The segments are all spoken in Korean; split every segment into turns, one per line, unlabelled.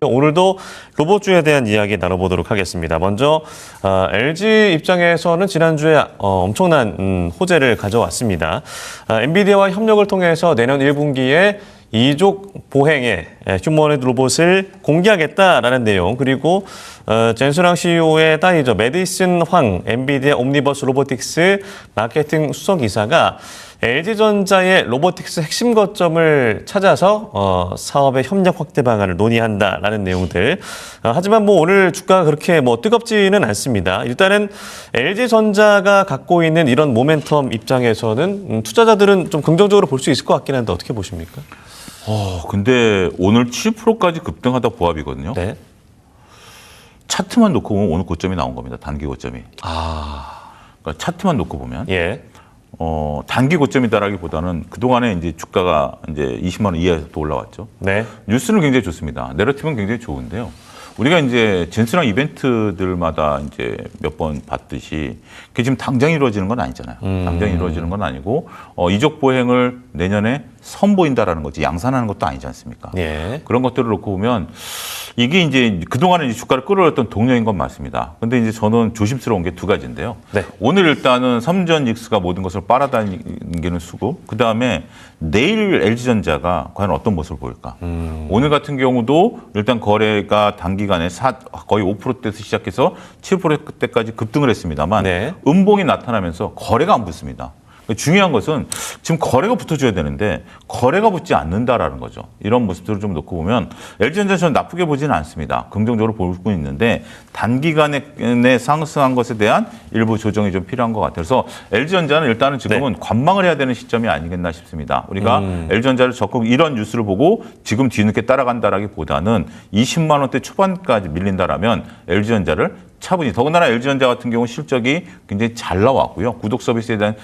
오늘도 로봇주에 대한 이야기 나눠보도록 하겠습니다. 먼저 LG 입장에서는 지난주에 엄청난 호재를 가져왔습니다. 엔비디아와 협력을 통해서 내년 1분기에 2족 보행의 휴머노이드 로봇을 공개하겠다라는 내용, 그리고 젠수랑 CEO의 딸이죠. 매디슨 황 엔비디아 옴니버스 로보틱스 마케팅 수석이사가 LG전자의 로보틱스 핵심 거점을 찾아서 사업의 협력 확대 방안을 논의한다라는 내용들. 하지만 오늘 주가가 그렇게 뜨겁지는 않습니다. 일단은 LG전자가 갖고 있는 이런 모멘텀 입장에서는 투자자들은 좀 긍정적으로 볼 수 있을 것 같긴 한데 어떻게 보십니까?
근데 오늘 7%까지 급등하다 보합이거든요.
네.
차트만 놓고 보면 오늘 고점이 나온 겁니다. 단기 고점이. 그러니까 차트만 놓고 보면.
예.
단기 고점이다라기보다는 그동안에 이제 주가가 이제 20만 원 이하에서 또 올라왔죠.
네.
뉴스는 굉장히 좋습니다. 내러티브는 굉장히 좋은데요. 우리가 이제 젠스랑 이벤트들마다 이제 몇 번 봤듯이 그게 지금 당장 이루어지는 건 아니잖아요. 당장 이루어지는 건 아니고 이적 보행을 내년에 선보인다라는 거지 양산하는 것도 아니지 않습니까?
예.
그런 것들을 놓고 보면 이게 이제 그동안에 이제 주가를 끌어올렸던 동력인 건 맞습니다. 근데 이제 저는 조심스러운 게 두 가지인데요.
네.
오늘 일단은 삼전익스가 모든 것을 빨아당기는 수급, 그 다음에 내일 LG전자가 과연 어떤 모습을 보일까? 오늘 같은 경우도 일단 거래가 단기간에 거의 5%대에서 시작해서 7%대까지 급등을 했습니다만
네.
음봉이 나타나면서 거래가 안 붙습니다. 중요한 것은 지금 거래가 붙어줘야 되는데 거래가 붙지 않는다라는 거죠. 이런 모습들을 좀 놓고 보면 LG전자 저는 나쁘게 보지는 않습니다. 긍정적으로 보고 있는데 단기간에 상승한 것에 대한 일부 조정이 좀 필요한 것 같아요. 그래서 LG전자는 일단은 지금은 관망을 해야 되는 시점이 아니겠나 싶습니다. 우리가 LG전자를 적극 이런 뉴스를 보고 지금 뒤늦게 따라간다라기보다는 20만 원대 초반까지 밀린다라면 LG전자를 차분히, 더군다나 LG전자 같은 경우 실적이 굉장히 잘 나왔고요. 구독 서비스에 대한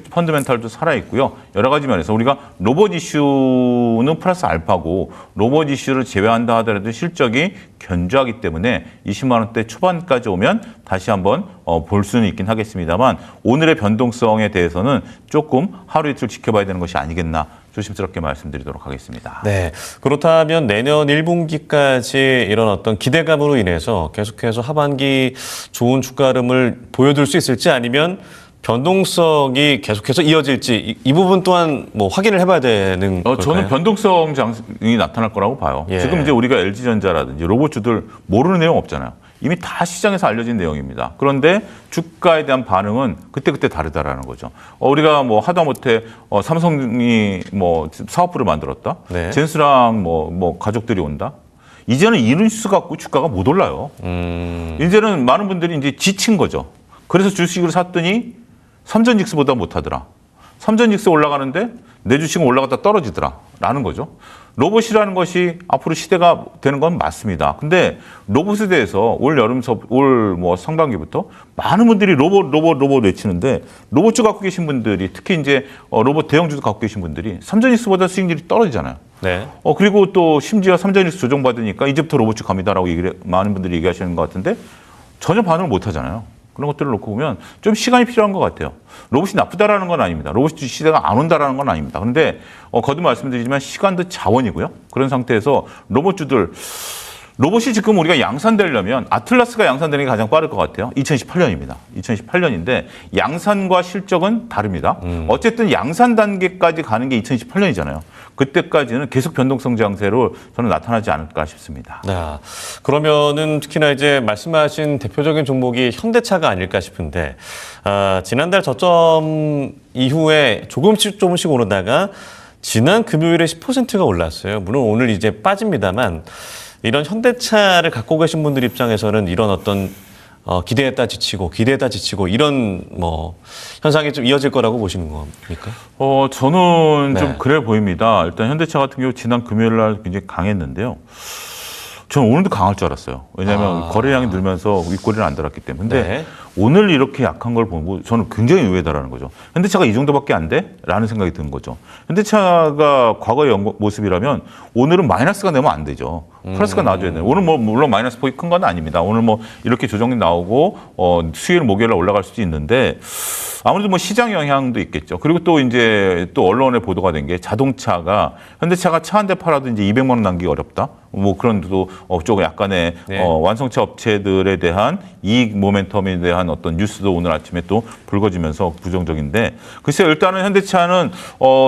펀더멘탈도 살아있고요. 여러 가지 면에서 우리가 로봇 이슈는 플러스 알파고 로봇 이슈를 제외한다 하더라도 실적이 견조하기 때문에 20만 원대 초반까지 오면 다시 한번 볼 수는 있긴 하겠습니다만 오늘의 변동성에 대해서는 조금 하루 이틀 지켜봐야 되는 것이 아니겠나 조심스럽게 말씀드리도록 하겠습니다.
네. 그렇다면 내년 1분기까지 이런 어떤 기대감으로 인해서 계속해서 하반기 좋은 주가 흐름을 보여줄 수 있을지 아니면 변동성이 계속해서 이어질지 이 부분 또한 확인을 해봐야 되는 걸까요?
저는 변동성 장이 나타날 거라고 봐요.
예.
지금 이제 우리가 LG전자라든지 로봇주들 모르는 내용 없잖아요. 이미 다 시장에서 알려진 내용입니다. 그런데 주가에 대한 반응은 그때그때 다르다라는 거죠. 우리가 하다못해 삼성이 사업부를 만들었다.
네.
젠스랑 가족들이 온다. 이제는 이런 뉴스 갖고 주가가 못 올라요. 이제는 많은 분들이 이제 지친 거죠. 그래서 주식을 샀더니 삼전직스보다 못하더라. 삼전직스 올라가는데 내 주식은 올라갔다 떨어지더라. 라는 거죠. 로봇이라는 것이 앞으로 시대가 되는 건 맞습니다. 근데 로봇에 대해서 올 상반기부터 많은 분들이 로봇 외치는데 로봇주 갖고 계신 분들이 특히 이제 로봇 대형주도 갖고 계신 분들이 삼전익스보다 수익률이 떨어지잖아요.
네.
그리고 또 심지어 삼전익스 조정받으니까 이제부터 로봇주 갑니다라고 많은 분들이 얘기하시는 것 같은데 전혀 반응을 못 하잖아요. 그런 것들을 놓고 보면 좀 시간이 필요한 것 같아요. 로봇이 나쁘다라는 건 아닙니다. 로봇 시대가 안 온다라는 건 아닙니다. 그런데 거듭 말씀드리지만 시간도 자원이고요. 그런 상태에서 로봇이 지금 우리가 양산되려면 아틀라스가 양산되는 게 가장 빠를 것 같아요. 2018년입니다. 2018년인데 양산과 실적은 다릅니다. 어쨌든 양산 단계까지 가는 게 2018년이잖아요. 그때까지는 계속 변동성 장세로 저는 나타나지 않을까 싶습니다.
네. 그러면은 특히나 이제 말씀하신 대표적인 종목이 현대차가 아닐까 싶은데 지난달 저점 이후에 조금씩 오르다가 지난 금요일에 10%가 올랐어요. 물론 오늘 이제 빠집니다만 이런 현대차를 갖고 계신 분들 입장에서는 이런 어떤 기대했다 지치고 이런 현상이 좀 이어질 거라고 보시는 겁니까?
저는
네.
좀 그래 보입니다. 일단 현대차 같은 경우 지난 금요일 날 굉장히 강했는데요. 저는 오늘도 강할 줄 알았어요. 왜냐하면 거래량이 늘면서 윗꼬리를 안 달았기 때문에. 근데
네.
오늘 이렇게 약한 걸 보고 저는 굉장히 의외다라는 거죠. 현대차가 이 정도밖에 안 돼? 라는 생각이 드는 거죠. 현대차가 과거의 모습이라면 오늘은 마이너스가 되면 안 되죠. 플러스가 나와줘야 돼요. 오늘 물론 마이너스 폭이 큰 건 아닙니다. 오늘 이렇게 조정이 나오고 수요일 목요일 날 올라갈 수도 있는데 아무래도 시장 영향도 있겠죠. 그리고 또 이제 또 언론에 보도가 된 게 자동차가 현대차가 차 한 대 팔아도 이제 200만 원 남기기 어렵다. 뭐 그런 또 조금 약간의
네.
완성차 업체들에 대한 이익 모멘텀에 대한 어떤 뉴스도 오늘 아침에 또 불거지면서 부정적인데 글쎄요 일단은 현대차는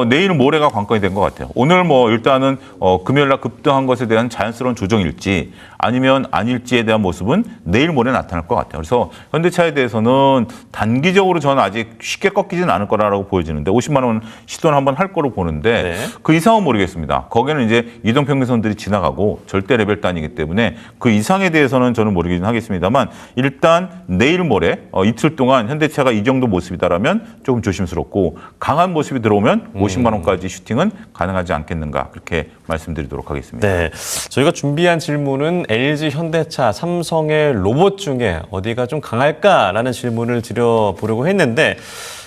내일 모레가 관건이 된 것 같아요. 오늘 뭐 일단은 금요일 날 급등한 것에 대한 자연스러운 조정일지 아니면 아닐지에 대한 모습은 내일 모레 나타날 것 같아요. 그래서 현대차에 대해서는 단기적으로 저는 아직 쉽게 꺾이지는 않을 거라고 보여지는데 50만 원 시도는 한번 할 거로 보는데
네.
그 이상은 모르겠습니다. 거기는 이제 이동평균선들이 지나가고 절대 레벨 단위이기 때문에 그 이상에 대해서는 저는 모르긴 하겠습니다만 일단 내일 모레 이틀 동안 현대차가 이 정도 모습이다라면 조금 조심스럽고 강한 모습이 들어오면 50만 원까지 슈팅은 가능하지 않겠는가 그렇게 말씀드리도록 하겠습니다.
네, 저희가 준비한 질문은 LG, 현대차, 삼성의 로봇 중에 어디가 좀 강할까라는 질문을 드려보려고 했는데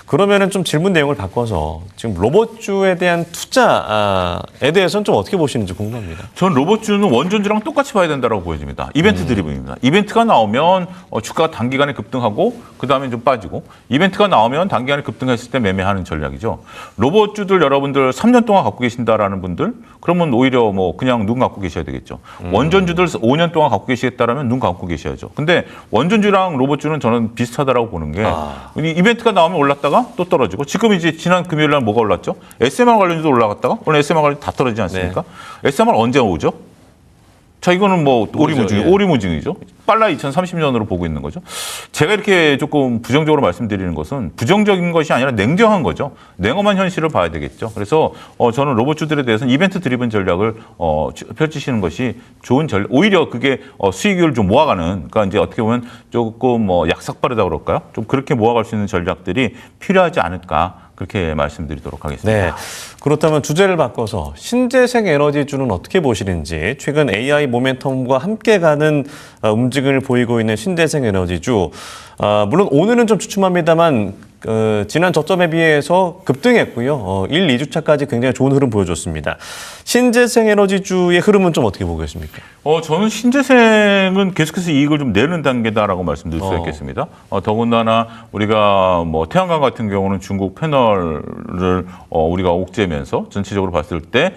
그러면은 좀 질문 내용을 바꿔서 지금 로봇주에 대한 투자에 대해서는 좀 어떻게 보시는지 궁금합니다.
전 로봇주는 원전주랑 똑같이 봐야 된다고 보여집니다. 이벤트 드리븐입니다. 이벤트가 나오면 주가가 단기간에 급등하고 그다음에 좀 빠지고 이벤트가 나오면 단기간에 급등했을 때 매매하는 전략이죠. 로봇주들 여러분들 3년 동안 갖고 계신다라는 분들 그러면 오히려 뭐 그냥 눈 감고 계셔야 되겠죠. 원전주들 5년 동안 갖고 계시겠다라면 눈 감고 계셔야죠. 근데 원전주랑 로봇주는 저는 비슷하다라고 보는 게 이벤트가 나오면 올랐다가 또 떨어지고 지금 이제 지난 금요일 날 뭐가 올랐죠? SMR 관련주도 올라갔다가 오늘 SMR 관련 다 떨어지지 않습니까? SMR 언제 오죠? 자, 이거는 뭐 오리무중이죠. 빨라 2030년으로 보고 있는 거죠. 제가 이렇게 조금 부정적으로 말씀드리는 것은 부정적인 것이 아니라 냉정한 거죠. 냉엄한 현실을 봐야 되겠죠. 그래서 저는 로봇주들에 대해서는 이벤트 드리븐 전략을 펼치시는 것이 좋은 전략. 오히려 그게 수익을 좀 모아가는, 그러니까 이제 어떻게 보면 조금 약삭빠르다 그럴까요? 좀 그렇게 모아갈 수 있는 전략들이 필요하지 않을까. 그렇게 말씀드리도록 하겠습니다.
네. 그렇다면 주제를 바꿔서 신재생 에너지주는 어떻게 보시는지 최근 AI 모멘텀과 함께 가는 움직임을 보이고 있는 신재생 에너지주. 물론 오늘은 좀 주춤합니다만 지난 저점에 비해서 급등했고요. 1, 2주차까지 굉장히 좋은 흐름 보여줬습니다. 신재생 에너지주의 흐름은 좀 어떻게 보고 계십니까?
저는 신재생은 계속해서 이익을 좀 내는 단계다라고 말씀드릴 수 있겠습니다. 더군다나 우리가 뭐 태양광 같은 경우는 중국 패널을 우리가 옥죄면서 전체적으로 봤을 때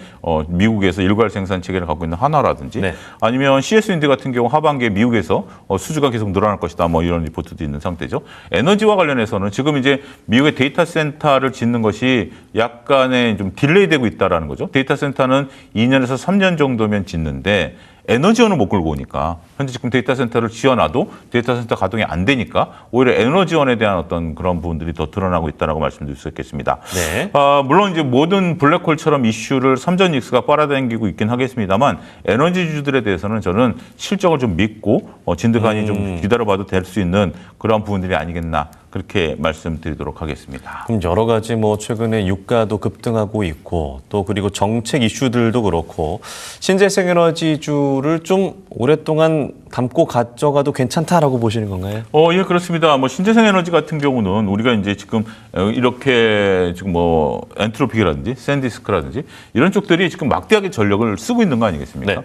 미국에서 일괄 생산 체계를 갖고 있는 한화라든지
네.
아니면 CS윈드 같은 경우 하반기에 미국에서 수주가 계속 늘어날 것이다. 뭐 이런 리포트도 있는 상태죠. 에너지와 관련해서는 지금 이제 미국의 데이터 센터를 짓는 것이 약간의 좀 딜레이 되고 있다라는 거죠. 데이터 센터는 2년에서 3년 정도면 짓는데 에너지원을 못 끌고 오니까 현재 지금 데이터 센터를 지어놔도 데이터 센터 가동이 안 되니까 오히려 에너지원에 대한 어떤 그런 부분들이 더 드러나고 있다라고 말씀드릴 수 있겠습니다.
네.
물론 이제 모든 블랙홀처럼 이슈를 삼전익스가 빨아당기고 있긴 하겠습니다만 에너지주들에 대해서는 저는 실적을 좀 믿고 진득하니 좀 기다려봐도 될 수 있는 그런 부분들이 아니겠나 그렇게 말씀드리도록 하겠습니다.
그럼 여러 가지 뭐 최근에 유가도 급등하고 있고 또 그리고 정책 이슈들도 그렇고 신재생 에너지주를 좀 오랫동안 담고 가져가도 괜찮다라고 보시는 건가요?
예, 그렇습니다. 뭐 신재생 에너지 같은 경우는 우리가 이제 지금 이렇게 지금 뭐 엔트로피라든지 샌디스크라든지 이런 쪽들이 지금 막대하게 전력을 쓰고 있는 거 아니겠습니까?
네.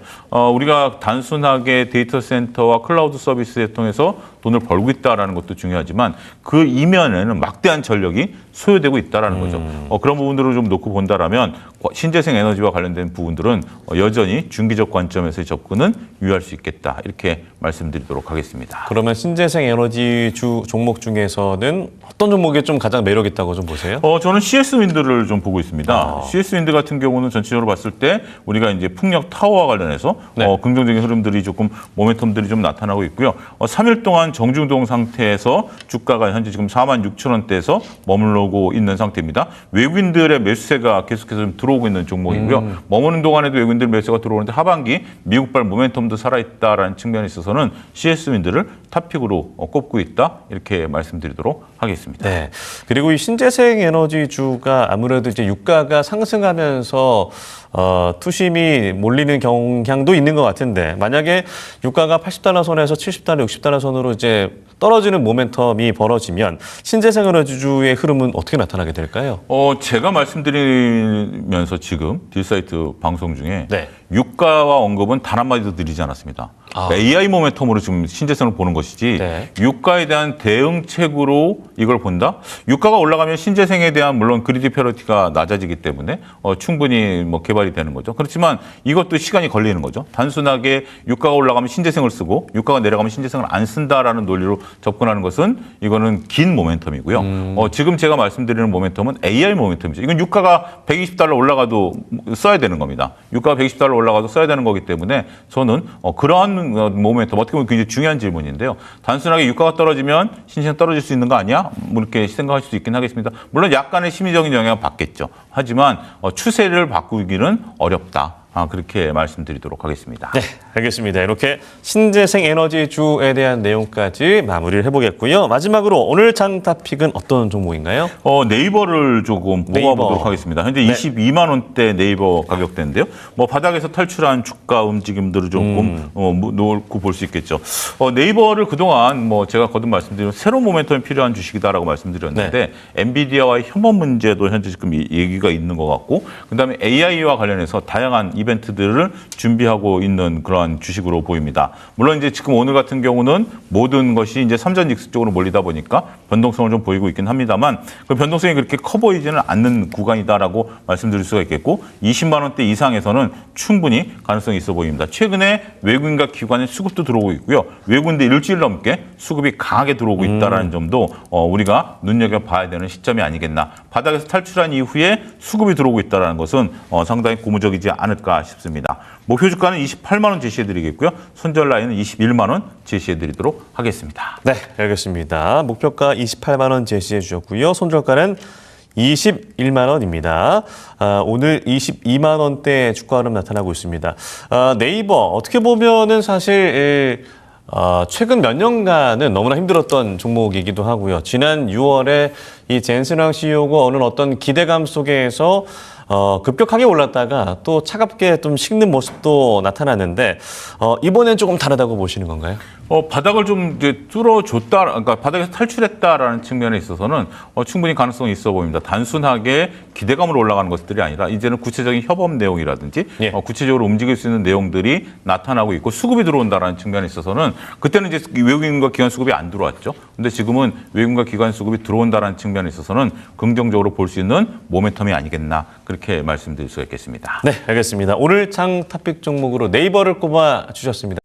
우리가 단순하게 데이터 센터와 클라우드 서비스에 통해서 돈을 벌고 있다라는 것도 중요하지만 그 이면에는 막대한 전력이 소요되고 있다라는 거죠. 그런 부분들을 좀 놓고 본다라면 신재생 에너지와 관련된 부분들은 여전히 중기적 관점에서의 접근은 유의할 수 있겠다. 이렇게 말씀드리도록 하겠습니다.
그러면 신재생 에너지주 종목 중에서는 어떤 종목이 좀 가장 매력 있다고 좀 보세요?
저는 CS 윈드를 좀 보고 있습니다. CS 윈드 같은 경우는 전체적으로 봤을 때 우리가 이제 풍력 타워와 관련해서
네.
긍정적인 흐름들이 조금 모멘텀들이 좀 나타나고 있고요. 3일 동안 정중동 상태에서 주가가 현재 지금 46,000원대에서 머물러고 있는 상태입니다. 외국인들의 매수세가 계속해서 좀 들어오고 있는 종목이고요. 머무는 동안에도 외국인들 매수세가 들어오는데 하반기 미국발 모멘텀도 살아있다라는 측면에 있어서는 CS 윈드를 탑픽으로 꼽고 있다. 이렇게 말씀드리도록 하겠습니다.
네. 그리고 이 신재생 에너지주가 아무래도 이제 유가가 상승하면서 투심이 몰리는 경향도 있는 것 같은데 만약에 유가가 80달러 선에서 70달러, 60달러 선으로 이제 떨어지는 모멘텀이 벌어지면 신재생 에너지주의 흐름은 어떻게 나타나게 될까요?
제가 말씀드리면서 지금 딜사이트 방송 중에
네.
유가와 언급은 단 한마디도 드리지 않았습니다. AI 모멘텀으로 지금 신재생을 보는 것이지
네.
유가에 대한 대응책으로 이걸 본다? 유가가 올라가면 신재생에 대한 물론 그리드 페널티가 낮아지기 때문에 충분히 뭐 개발이 되는 거죠. 그렇지만 이것도 시간이 걸리는 거죠. 단순하게 유가가 올라가면 신재생을 쓰고 유가가 내려가면 신재생을 안 쓴다라는 논리로 접근하는 것은 이거는 긴 모멘텀이고요. 지금 제가 말씀드리는 모멘텀은 AI 모멘텀이죠. 이건 유가가 120달러 올라가도 써야 되는 겁니다. 유가가 120달러 올라가도 써야 되는 거기 때문에 저는 그러한 모멘텀 어떻게 보면 굉장히 중요한 질문인데요. 단순하게 유가가 떨어지면 신재생 떨어질 수 있는 거 아니야? 뭐 이렇게 생각할 수도 있긴 하겠습니다. 물론 약간의 심리적인 영향을 받겠죠. 하지만 추세를 바꾸기는 어렵다. 그렇게 말씀드리도록 하겠습니다.
네, 알겠습니다. 이렇게 신재생 에너지주에 대한 내용까지 마무리를 해보겠고요. 마지막으로 오늘 장 타픽은 어떤 종목인가요?
네이버를 조금 뽑아보도록 하겠습니다. 현재 22만 원대 네이버 가격대인데요. 뭐 바닥에서 탈출한 주가 움직임들을 조금 놓고 볼 수 있겠죠. 네이버를 그동안 뭐 제가 거듭 말씀드린 새로운 모멘텀이 필요한 주식이다라고 말씀드렸는데 엔비디아와의 협업 문제도 현재 지금 얘기가 있는 것 같고 그다음에 AI와 관련해서 다양한 이벤트들을 준비하고 있는 그러한 주식으로 보입니다. 물론 이제 지금 오늘 같은 경우는 모든 것이 이제 삼전직스 쪽으로 몰리다 보니까 변동성을 좀 보이고 있긴 합니다만 그 변동성이 그렇게 커 보이지는 않는 구간이다라고 말씀드릴 수가 있겠고 20만 원대 이상에서는 충분히 가능성이 있어 보입니다. 최근에 외국인과 기관의 수급도 들어오고 있고요. 외국인들 일주일 넘게 수급이 강하게 들어오고 있다는 점도 우리가 눈여겨봐야 되는 시점이 아니겠나. 바닥에서 탈출한 이후에 수급이 들어오고 있다는 것은 상당히 고무적이지 않을까 싶습니다. 목표 주가는 28만 원 제시해드리겠고요. 손절 라인은 21만 원 제시해드리도록 하겠습니다.
네, 알겠습니다. 목표가 28만 원 제시해 주셨고요. 손절가는 21만 원입니다. 오늘 22만 원대 주가 흐름 나타나고 있습니다. 네이버 어떻게 보면은 사실 최근 몇 년간은 너무나 힘들었던 종목이기도 하고요. 지난 6월에 이 젠슨왕 CEO가 오는 어떤 기대감 속에서 급격하게 올랐다가 또 차갑게 좀 식는 모습도 나타났는데 이번엔 조금 다르다고 보시는 건가요?
바닥을 좀 이제 뚫어줬다, 그러니까 바닥에서 탈출했다라는 측면에 있어서는 충분히 가능성이 있어 보입니다. 단순하게 기대감으로 올라가는 것들이 아니라 이제는 구체적인 협업 내용이라든지
예.
구체적으로 움직일 수 있는 내용들이 나타나고 있고 수급이 들어온다라는 측면에 있어서는 그때는 이제 외국인과 기관 수급이 안 들어왔죠. 근데 지금은 외국인과 기관 수급이 들어온다라는 측면에 있어서는 긍정적으로 볼 수 있는 모멘텀이 아니겠나 그렇게 말씀드릴 수가 있겠습니다.
네, 알겠습니다. 오늘 장 타픽 종목으로 네이버를 꼽아 주셨습니다.